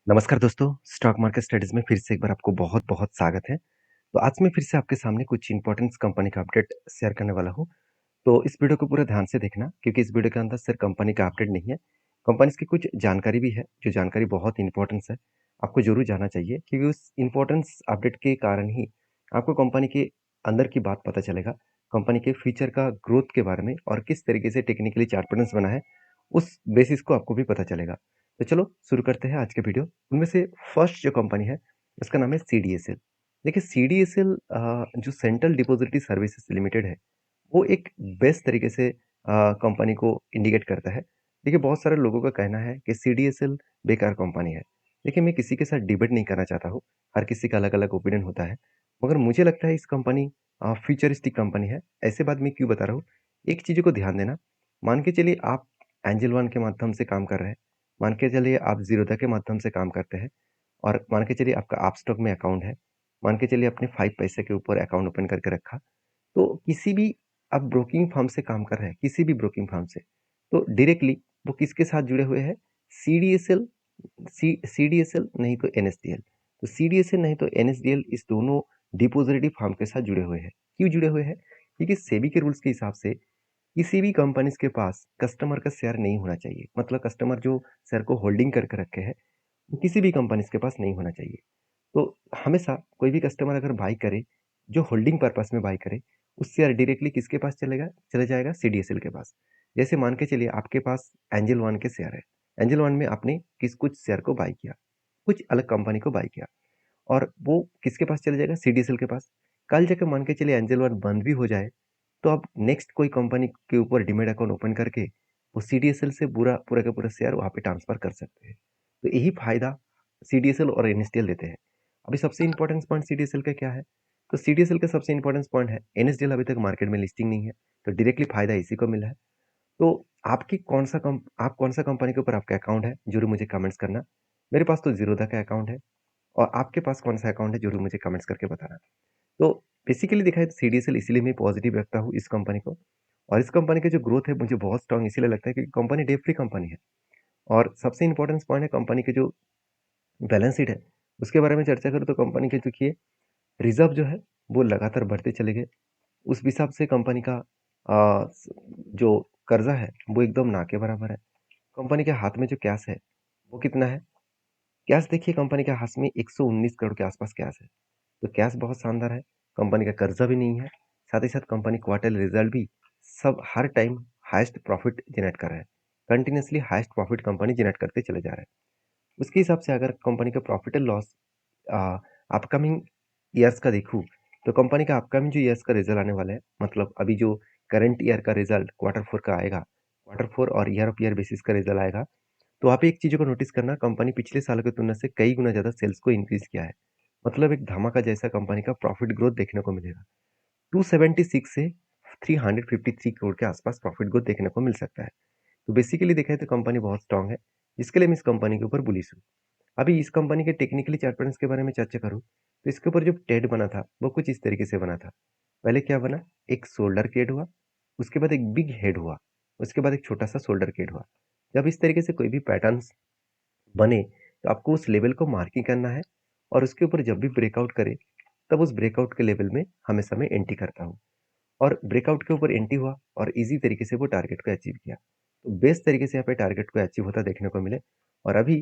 नमस्कार दोस्तों, stock market studies में फिर से एक बार आपको बहुत-बहुत स्वागत है। तो आज मैं फिर से आपके सामने कुछ इम्पोर्टेंट कंपनी का अपडेट शेयर करने वाला हूँ। तो इस वीडियो को पूरा ध्यान से देखना क्योंकि इस वीडियो के अंदर सिर्फ कंपनी का अपडेट नहीं है, कंपनीज़ की कुछ जानकारी भी है, जो जानकारी बहुत इम्पोर्टेंस है। आपको ज़रूर जानना चाहिए क्योंकि उस इम्पोर्टेंस अपडेट के कारण ही आपको कंपनी के अंदर की बात पता चलेगा, कंपनी के फ्यूचर का ग्रोथ के बारे में और किस तरीके से टेक्निकली चार्ट पैटर्न्स बना है, उस बेसिस को आपको भी पता चलेगा। तो चलो शुरू करते हैं आज के वीडियो। उनमें से फर्स्ट जो कंपनी है, उसका नाम है सीडीएसएल। देखिए सीडीएसएल जो सेंट्रल डिपॉजिटरी सर्विसेज लिमिटेड है, वो एक बेस्ट तरीके से कंपनी को इंडिकेट करता है। देखिए बहुत सारे लोगों का कहना है कि सीडीएसएल बेकार कंपनी है। देखिए मैं किसी के साथ डिबेट नहीं करना चाहता हूँ, हर किसी का अलग-अलग ओपिनियन होता है। मगर मुझे लगता है इस कंपनी फ्यूचरिस्टिक कंपनी है। ऐसे बात मैं क्यों बता रहा हूँ? एक चीज़ को ध्यान देना, मान के चलिए आप एंजल वन के माध्यम से काम कर रहे हैं, मान के चलिए आप ज़ीरोधा के माध्यम से काम करते हैं और मान के चलिए आपका अपस्टॉक में अकाउंट है, मान के चलिए आपने 5 पैसे के ऊपर अकाउंट ओपन करके रखा। तो किसी भी आप ब्रोकिंग फर्म से काम कर रहे हैं, किसी भी ब्रोकिंग फर्म से, तो डायरेक्टली वो किसके साथ जुड़े हुए हैं? सीडीएसएल सीडीएसएल नहीं तो एनएसडीएल। तो सीडीएसएल नहीं तो एनएसडीएल इस दोनों डिपॉजिटरी फर्म के साथ जुड़े हुए हैं। क्यों जुड़े हुए हैं? क्योंकि सेबी के रूल्स के हिसाब से किसी भी कंपनीज के पास कस्टमर का शेयर नहीं होना चाहिए। मतलब कस्टमर जो शेयर को होल्डिंग करके रखे हैं, वो किसी भी कंपनीज के पास नहीं होना चाहिए। तो हमेशा कोई भी कस्टमर अगर बाई करे, जो होल्डिंग पर्पस में बाई करे, उस शेयर डायरेक्टली किसके पास चलेगा? चला जाएगा सीडीएसएल के पास। जैसे मान के चलिए आपके पास एंजल वन के शेयर है। एंजल वन में आपने कुछ शेयर को बाई किया, कुछ अलग कंपनी को बाई किया और वो किसके पास चला जाएगा? सीडीएसएल के पास। कल जाके मान के चलिए एंजल वन बंद भी हो जाए, तो आप नेक्स्ट कोई कंपनी के ऊपर डीमैट अकाउंट ओपन करके वो सीडीएसएल से पूरा का पूरा शेयर वहाँ पे ट्रांसफर कर सकते हैं। तो यही फायदा सीडीएसएल और एनएसडीएल देते हैं। अभी सबसे इंपॉर्टेंट पॉइंट सीडीएसएल का क्या है? तो सीडीएसएल का सबसे इंपॉर्टेंट पॉइंट है एनएसडीएल अभी तक मार्केट में लिस्टिंग नहीं है, तो डायरेक्टली फायदा इसी को मिला है। तो आप कौन सा कंपनी के ऊपर आपका अकाउंट है, जरूर मुझे कमेंट्स करना। मेरे पास तो जीरोधा का अकाउंट है और आपके पास कौन सा अकाउंट है, जरूर मुझे कमेंट्स करके बताना। तो बेसिकली देखा है तो सीडीएसएल इसीलिए मैं पॉजिटिव रखता हूँ इस कंपनी को। और इस कंपनी की जो ग्रोथ है मुझे बहुत स्ट्रांग इसीलिए लगता है क्योंकि कंपनी डेट फ्री कंपनी है। और सबसे इंपॉर्टेंट पॉइंट है कंपनी के जो बैलेंस शीट है, उसके बारे में चर्चा करूँ तो कंपनी के देखिए रिजर्व जो है वो लगातार बढ़ते चले गए। उस हिसाब से कंपनी का जो कर्जा है वो एकदम ना के बराबर है। कंपनी के हाथ में जो कैश है वो कितना है? कैश देखिए कंपनी के हाथ में 119 करोड़ के आसपास कैश है। तो कैश बहुत शानदार है, कंपनी का कर्जा भी नहीं है, साथ ही साथ कंपनी क्वार्टरली रिजल्ट भी सब हर टाइम हाईएस्ट प्रॉफिट जनरेट कर रहा है। Continuously highest profit company generate करते चले जा रहा है। उसके हिसाब से अगर कंपनी का profit and loss upcoming years का देखूँ, तो कंपनी का अपकमिंग जो ईयर्स का रिजल्ट आने वाला है, मतलब अभी जो करंट ईयर का रिजल्ट क्वार्टर फोर का आएगा, क्वार्टर फोर और ईयर ऑफ ईयर बेसिस का रिजल्ट आएगा, तो वहाँ पे एक चीज़ को नोटिस करना, कंपनी पिछले साल की तुलना से कई गुना ज़्यादा सेल्स को इंक्रीज किया है। मतलब एक धमाका जैसा कंपनी का प्रॉफिट ग्रोथ देखने को मिलेगा। 276 से 353 करोड़ के आसपास प्रॉफिट ग्रोथ देखने को मिल सकता है। तो बेसिकली देखा है तो कंपनी बहुत स्ट्रांग है, जिसके लिए मैं इस कंपनी के ऊपर बुलिश हूँ। अभी इस कंपनी के टेक्निकली चार्ट पैटर्न्स के बारे में चर्चा करूँ, तो इसके ऊपर जो टेड बना था, वो कुछ इस तरीके से बना था। पहले क्या बना? एक शोल्डर क्रिएट हुआ, उसके बाद एक बिग हेड हुआ, उसके बाद एक छोटा सा शोल्डर क्रिएट हुआ। जब इस तरीके से कोई भी पैटर्न्स बने, तो आपको उस लेवल को मार्किंग करना है और उसके ऊपर जब भी ब्रेकआउट करे, तब उस ब्रेकआउट के लेवल में हमेशा मैं एंट्री करता हूँ। और ब्रेकआउट के ऊपर एंट्री हुआ और इजी तरीके से वो टारगेट को अचीव किया। तो बेस्ट तरीके से यहाँ पे टारगेट को अचीव होता देखने को मिले और अभी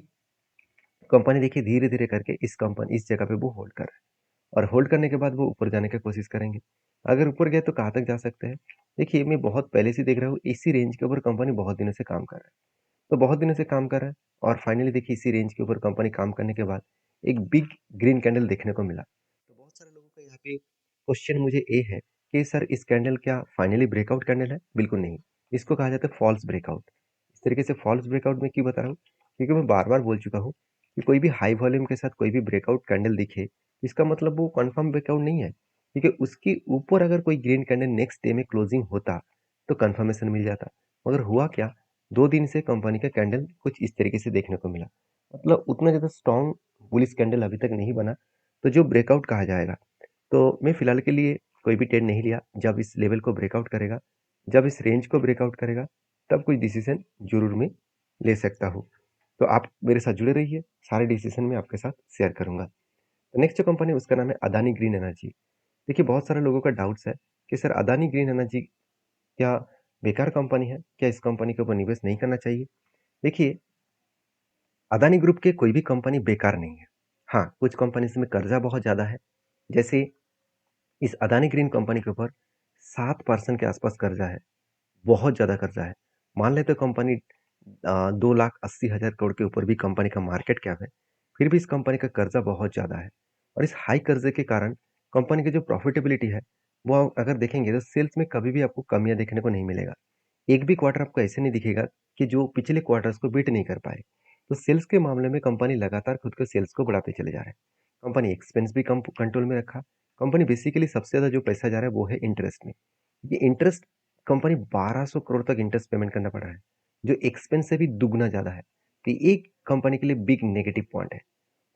कंपनी देखिए धीरे-धीरे करके इस जगह पे वो होल्ड कर रहा है और होल्ड करने के बाद वो ऊपर जाने की कोशिश करेंगे। अगर ऊपर गए तो कहाँ तक जा सकते हैं? देखिए मैं बहुत पहले से देख रहा हूँ इसी रेंज के ऊपर कंपनी बहुत दिनों से काम कर रहा है। तो बहुत दिनों से काम कर रहा है और फाइनली देखिए इसी रेंज के ऊपर कंपनी काम करने के बाद एक बिग ग्रीन कैंडल देखने को मिला। तो बहुत सारे लोगों का यहाँ पे क्वेश्चन मुझे ये है कि सर इस कैंडल क्या फाइनली ब्रेकआउट कैंडल है? बिल्कुल नहीं। इसको कहा जाता है फॉल्स ब्रेकआउट। इस तरीके से फॉल्स ब्रेकआउट मैं क्यों बता रहा हूँ? क्योंकि मैं बार-बार बोल चुका हूँ कि कोई भी हाई वॉल्यूम के साथ कोई भी ब्रेकआउट कैंडल दिखे, इसका मतलब वो कंफर्म ब्रेकआउट नहीं है। क्योंकि उसके ऊपर अगर कोई ग्रीन कैंडल नेक्स्ट डे में क्लोजिंग होता, तो कंफर्मेशन मिल जाता। मगर हुआ क्या? 2 दिन से कंपनी का कैंडल कुछ इस तरीके से देखने को मिला। मतलब उतना ज़्यादा स्ट्रॉन्ग बुलिश कैंडल अभी तक नहीं बना, तो जो ब्रेकआउट कहा जाएगा। तो मैं फिलहाल के लिए कोई भी ट्रेड नहीं लिया, जब इस लेवल को ब्रेकआउट करेगा, जब इस रेंज को ब्रेकआउट करेगा, तब कुछ डिसीज़न ज़रूर मैं ले सकता हूँ। तो आप मेरे साथ जुड़े रहिए, सारे डिसीजन मैं आपके साथ शेयर करूँगा। तो नेक्स्ट जो कंपनी है उसका नाम है अदानी ग्रीन एनर्जी। देखिए बहुत सारे लोगों का डाउट्स है कि सर अदानी ग्रीन एनर्जी क्या बेकार कंपनी है? क्या इस कंपनी के ऊपर निवेश नहीं करना चाहिए? देखिए, अदानी ग्रुप के कोई भी कंपनी बेकार नहीं है। हाँ, कुछ कंपनीज़ में कर्जा बहुत ज़्यादा है। जैसे इस अदानी ग्रीन कंपनी के ऊपर 7% के आसपास कर्जा है। बहुत ज़्यादा कर्जा है। मान लेते कंपनी 2,80,000 करोड़ के ऊपर भी कंपनी का मार्केट कैप है, फिर भी इस कंपनी का कर्जा बहुत ज़्यादा है। और इस हाई कर्जे के कारण कंपनी की जो प्रॉफिटेबिलिटी है, वो आप अगर देखेंगे तो सेल्स में कभी भी आपको कमियाँ देखने को नहीं मिलेगा। एक भी क्वार्टर आपको ऐसे नहीं दिखेगा कि जो पिछले क्वार्टर्स को बीट नहीं कर पाए। तो सेल्स के मामले में कंपनी लगातार खुद के सेल्स को बढ़ाते चले जा रहे हैं। कंपनी एक्सपेंस भी कम कंट्रोल में रखा। कंपनी बेसिकली सबसे ज़्यादा जो पैसा जा रहा है वो है इंटरेस्ट में। ये इंटरेस्ट कंपनी 1200 करोड़ तक इंटरेस्ट पेमेंट करना पड़ रहा है, जो एक्सपेंस से भी दुगना ज़्यादा है। तो एक कंपनी के लिए बिग नेगेटिव पॉइंट है।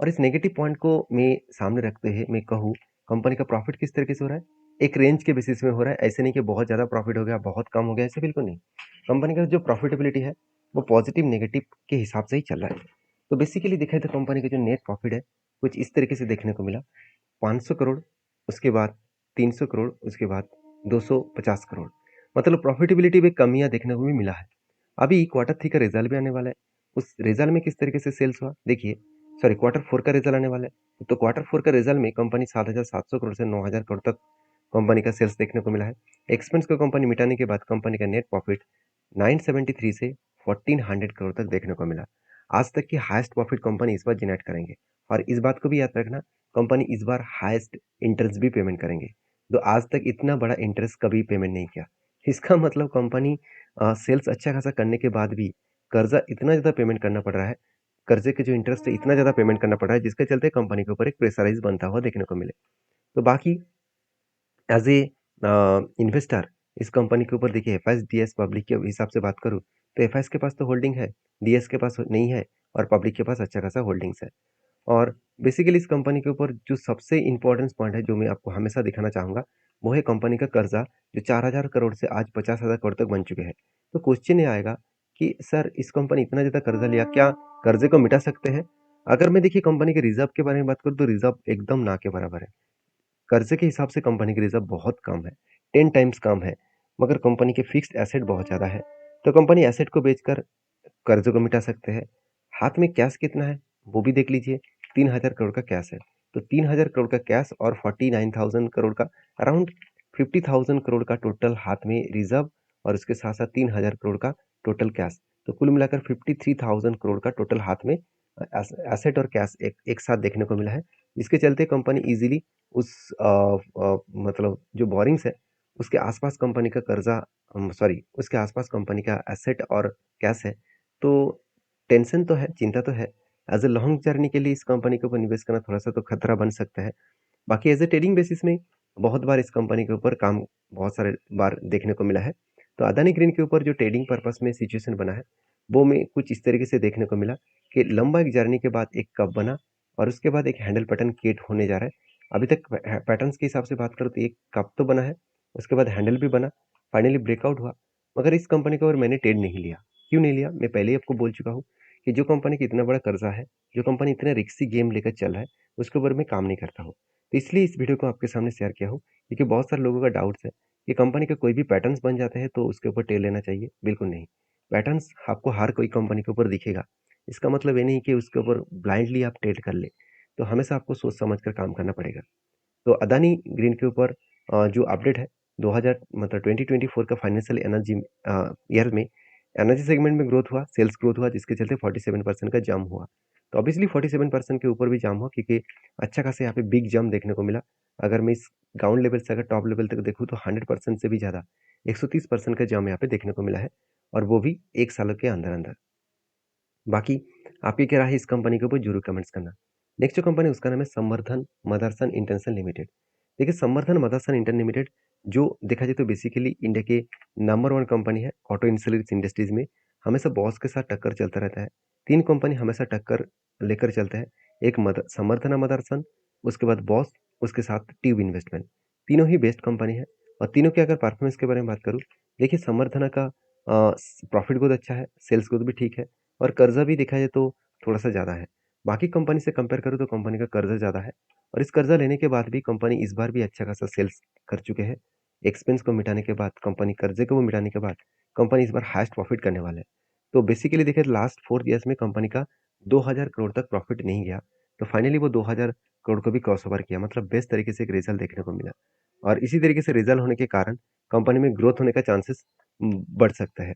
और इस नेगेटिव पॉइंट को मैं सामने रखते हुए मैं कहूँ कंपनी का प्रॉफिट किस तरीके से हो रहा है, एक रेंज के बेसिस में हो रहा है। ऐसे नहीं कि बहुत ज़्यादा प्रॉफिट हो गया बहुत कम हो गया, ऐसे बिल्कुल नहीं। कंपनी का जो प्रॉफिटेबिलिटी है वो पॉजिटिव नेगेटिव के हिसाब से ही चल रहा है। तो बेसिकली देखा तो कंपनी का जो नेट प्रॉफिट है कुछ इस तरीके से देखने को मिला, 500 करोड़, उसके बाद 300 करोड़, उसके बाद 250 करोड़। मतलब प्रॉफिटेबिलिटी में कमियां देखने को भी मिला है। अभी क्वार्टर थ्री का रिजल्ट भी आने वाला है। उस रिजल्ट में किस तरीके से सेल्स हुआ देखिए, सॉरी क्वार्टर फोर का रिजल्ट आने वाला है। तो क्वार्टर फोर का रिजल्ट में कंपनी 7,700 करोड़ से 9,000 करोड़ तक कंपनी का सेल्स देखने को मिला है। एक्सपेंस को कंपनी मिटाने के बाद कंपनी का नेट प्रॉफिट 973 से 1400 करोड़ तक देखने को मिला। आज तक की हाईएस्ट प्रॉफिट कंपनी इस बार जनरेट करेंगे। और इस बात को भी याद रखना, कंपनी इस बार हाईएस्ट इंटरेस्ट भी पेमेंट करेंगे। तो आज तक इतना बड़ा इंटरेस्ट कभी पेमेंट नहीं किया। इसका मतलब कंपनी सेल्स अच्छा खासा करने के बाद भी कर्जा इतना ज़्यादा पेमेंट करना पड़ रहा है, कर्जे के जो इंटरेस्ट है इतना ज़्यादा पेमेंट करना पड़ रहा है जिसके चलते कंपनी के ऊपर एक प्रेशराइज बनता हुआ देखने को मिले। तो बाकी एज ए इन्वेस्टर इस कंपनी के ऊपर देखिए, एफ डी एस पब्लिक के हिसाब से बात करूँ तो एफ के पास तो होल्डिंग है, डी के पास नहीं है, और पब्लिक के पास अच्छा खासा होल्डिंग्स है। और बेसिकली इस कंपनी के ऊपर जो सबसे इम्पोर्टेंट पॉइंट है जो मैं आपको हमेशा दिखाना चाहूँगा, वो है कंपनी का कर्जा जो 4,000 करोड़ से आज 50,000 करोड़ तक बन चुके हैं। तो क्वेश्चन ये आएगा कि सर इस कंपनी इतना ज़्यादा कर्जा लिया, क्या कर्जे को मिटा सकते हैं? अगर मैं देखिए कंपनी के रिजर्व के बारे में बात करूँ तो रिजर्व एकदम ना के बराबर है। कर्जे के हिसाब से कंपनी की रिजर्व बहुत कम है, 10 टाइम्स कम है, मगर कंपनी के फिक्स्ड एसेट बहुत ज़्यादा है। तो कंपनी एसेट को बेचकर कर्ज़ों को मिटा सकते हैं। हाथ में कैश कितना है, वो भी देख लीजिए, 3,000 करोड़ का कैश है। तो 3,000 करोड़ का कैश और 49,000 करोड़ का अराउंड 50,000 करोड़ का टोटल हाथ में रिजर्व, और उसके साथ-साथ 3,000 करोड़ का टोटल कैश। तो कुल मिलाकर 53,000 करोड़ का टोटल हाथ में एसेट और कैश एक एक साथ देखने को मिला है। जिसके चलते कंपनी ईज़िली उस मतलब जो बोरिंग्स है, उसके आसपास कंपनी का कर्जा सॉरी उसके आसपास कंपनी का एसेट और कैश है। तो टेंशन तो है, चिंता तो है। एज़ अ लॉन्ग जर्नी के लिए इस कंपनी के ऊपर निवेश करना थोड़ा-सा तो खतरा बन सकता है। बाकी एज़ अ ट्रेडिंग बेसिस में बहुत बार इस कंपनी के ऊपर काम बहुत सारे बार देखने को मिला है। तो अदानी ग्रीन के ऊपर जो ट्रेडिंग पर्पस में सिचुएशन बना है, वो मैं कुछ इस तरीके से देखने को मिला कि लंबा एक जर्नी के बाद एक कप बना, और उसके बाद एक हैंडल पैटर्न क्रिएट होने जा रहा है। अभी तक पैटर्न्स के हिसाब से बात करूँ तो एक कप तो बना है, उसके बाद हैंडल भी बना, फाइनली ब्रेकआउट हुआ। मगर इस कंपनी के ऊपर मैंने ट्रेड नहीं लिया। क्यों नहीं लिया? मैं पहले ही आपको बोल चुका हूँ कि जो कंपनी का इतना बड़ा कर्जा है, जो कंपनी इतना रिस्की गेम लेकर चल रहा है, उसके ऊपर मैं काम नहीं करता हूँ। तो इसलिए इस वीडियो को आपके सामने शेयर किया हूँ, क्योंकि बहुत सारे लोगों का डाउट्स है कि कंपनी का कोई भी पैटर्न्स बन जाते हैं तो उसके ऊपर ट्रेड लेना चाहिए। बिल्कुल नहीं। पैटर्न्स आपको हर कोई कंपनी के ऊपर दिखेगा। इसका मतलब ये नहीं कि उसके ऊपर ब्लाइंडली आप ट्रेड कर ले। तो हमेशा आपको सोच समझ कर काम करना पड़ेगा। तो अदानी ग्रीन के ऊपर जो अपडेट है 2000 मतलब 2024 का फाइनेंशियल एनर्जी ईयर में एनर्जी सेगमेंट में ग्रोथ हुआ, सेल्स ग्रोथ हुआ, जिसके चलते 47% का जंप हुआ। तो ऑब्वियसली 47% के ऊपर भी जंप हुआ, क्योंकि अच्छा खासा यहाँ पे बिग जंप देखने को मिला। अगर मैं इस ग्राउंड लेवल से अगर टॉप लेवल तक देखूँ तो 100% से भी ज़्यादा 130% का जंप यहाँ पे देखने को मिला है, और वो भी 1 साल के अंदर-अंदर। बाकी आपकी क्या राय है इस कंपनी के ऊपर ज़रूर कमेंट्स करना। नेक्स्ट जो कंपनी है उसका नाम है संवर्धन मदरसन इंटरनेशनल लिमिटेड। देखिए संवर्धन मदरसन इंटर लिमिटेड जो देखा जाए तो बेसिकली इंडिया के नंबर 1 कंपनी है ऑटो इंश्योरेंस इंडस्ट्रीज में। हमेशा बॉस के साथ टक्कर चलता रहता है। 3 कंपनी हमेशा टक्कर लेकर चलते हैं। एक संवर्धना मदरसन, उसके बाद बॉस, उसके साथ ट्यूब इन्वेस्टमेंट। तीनों ही बेस्ट कंपनी है। और तीनों के अगर परफॉर्मेंस के बारे में बात करूँ, देखिए संवर्धना का प्रॉफिट ग्रोथ अच्छा है, सेल्स ग्रोथ भी ठीक है। और कर्जा भी देखा जाए तो थोड़ा-सा ज़्यादा है। बाकी कंपनी से कंपेयर करूँ तो कंपनी का कर्जा ज़्यादा है और इस कर्जा लेने के बाद भी कंपनी इस बार भी अच्छा खासा सेल्स कर चुके हैं। एक्सपेंस को मिटाने के बाद कंपनी कर्जे को मिटाने के बाद कंपनी इस बार हाईएस्ट प्रॉफिट करने वाला है। तो बेसिकली देखिए लास्ट 4 ईयर्स में कंपनी का 2000 करोड़ तक प्रॉफिट नहीं गया। तो फाइनली वो 2000 करोड़ को भी क्रॉस ओवर किया मतलब बेस्ट तरीके से एक रिजल्ट देखने को मिला। और इसी तरीके से रिजल्ट होने के कारण कंपनी में ग्रोथ होने का चांसेस बढ़ सकता है।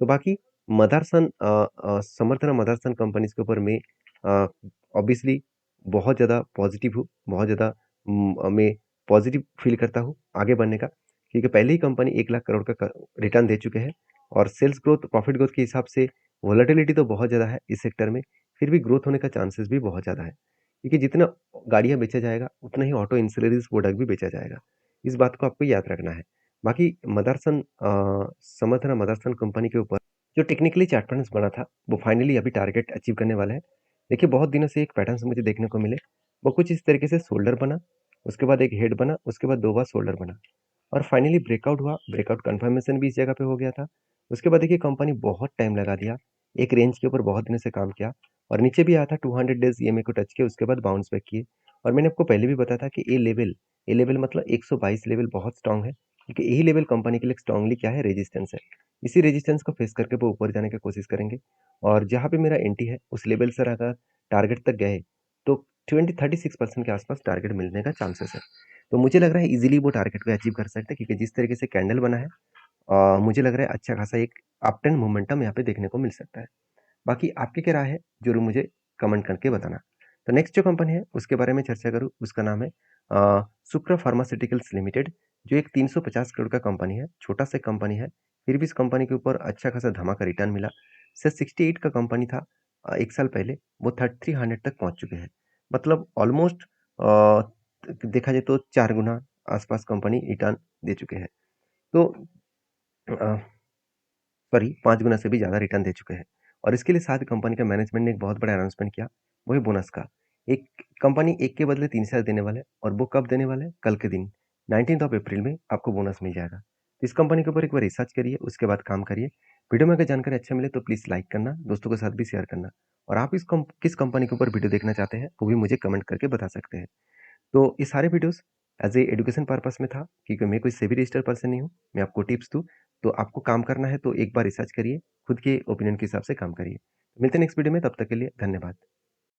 तो बाकी मदरसन समर्थन मदरसन कंपनीज के ऊपर मैं ऑब्वियसली बहुत ज़्यादा पॉजिटिव हूँ, बहुत ज़्यादा मैं पॉजिटिव फील करता हूँ आगे बढ़ने का, क्योंकि पहले ही कंपनी 1 लाख करोड़ का रिटर्न दे चुके हैं और सेल्स ग्रोथ प्रॉफिट ग्रोथ के हिसाब से वोलेटिलिटी तो बहुत ज़्यादा है इस सेक्टर में, फिर भी ग्रोथ होने का चांसेस भी बहुत ज़्यादा है, क्योंकि जितना गाड़ियाँ बेचा जाएगा उतना ही ऑटो इंश्योरेंस प्रोडक्ट भी बेचा जाएगा। इस बात को आपको याद रखना है। बाकी मदरसन समर्थन मदरसन कंपनी के ऊपर जो टेक्निकली चार्ट पैटर्न्स बना था, वो फाइनली अभी टारगेट अचीव करने वाला है। देखिए बहुत दिनों से एक पैटर्न्स मुझे देखने को मिले, वो कुछ इस तरीके से शोल्डर बना, उसके बाद एक हेड बना, उसके बाद 2 बार शोल्डर बना और फाइनली ब्रेकआउट हुआ, ब्रेकआउट कन्फर्मेशन भी इस जगह पे हो गया था। उसके बाद देखिए कंपनी बहुत टाइम लगा दिया, एक रेंज के ऊपर बहुत दिनों से काम किया और नीचे भी आया था 200 डेज़ ईएमए को टच किया, उसके बाद बाउंस बैक किए और मैंने आपको पहले भी बताया था कि ए लेवल मतलब 122 लेवल बहुत स्ट्रॉन्ग है, क्योंकि यही लेवल कंपनी के लिए स्ट्रांगली क्या है रेजिस्टेंस है। इसी रेजिस्टेंस को फेस करके वो ऊपर जाने की कोशिश करेंगे और जहाँ पे मेरा एंट्री है उस लेवल से अगर टारगेट तक गए तो 20-36% के आसपास टारगेट मिलने का चांसेस है। तो मुझे लग रहा है इजीली वो टारगेट को अचीव कर सकते हैं, क्योंकि जिस तरीके से कैंडल बना है मुझे लग रहा है अच्छा खासा एक अप ट्रेंड मोमेंटम यहाँ पे देखने को मिल सकता है। बाकी आपकी क्या राय है जरूर मुझे कमेंट करके बताना। तो नेक्स्ट जो कंपनी है उसके बारे में चर्चा करूँ, उसका नाम है सुप्रा फार्मास्यूटिकल्स लिमिटेड, जो एक 350 करोड़ का कंपनी है, छोटा सा कंपनी है, फिर भी इस कंपनी के ऊपर अच्छा खासा धमाका रिटर्न मिला। सर 68 का कंपनी था 1 साल पहले, वो 300 तक पहुंच चुके हैं, मतलब ऑलमोस्ट देखा जाए तो 4 गुना आसपास कंपनी रिटर्न दे चुके हैं। तो सॉरी 5 गुना से भी ज़्यादा रिटर्न दे चुके हैं और इसके लिए साथ कंपनी का मैनेजमेंट ने एक बहुत बड़ा अनाउंसमेंट किया, वही बोनस का। एक कंपनी एक के बदले 3 शेयर देने वाले हैं और वो कब देने वाले हैं? कल के दिन 19th ऑफ अप्रैल में आपको बोनस मिल जाएगा। इस कंपनी के ऊपर एक बार रिसर्च करिए, उसके बाद काम करिए। वीडियो में अगर जानकारी अच्छा मिले तो प्लीज़ लाइक करना, दोस्तों के साथ भी शेयर करना और आप किस कंपनी के ऊपर वीडियो देखना चाहते हैं वो भी मुझे कमेंट करके बता सकते हैं। तो ये सारे videos as a education purpose में था, क्योंकि मैं कोई सेबी रजिस्टर्ड पर्सन नहीं हूँ, मैं आपको टिप्स दूँ। तो आपको काम करना है तो एक बार रिसर्च करिए, खुद के ओपिनियन के हिसाब से काम करिए। मिलते हैं नेक्स्ट वीडियो में, तब तक के लिए धन्यवाद।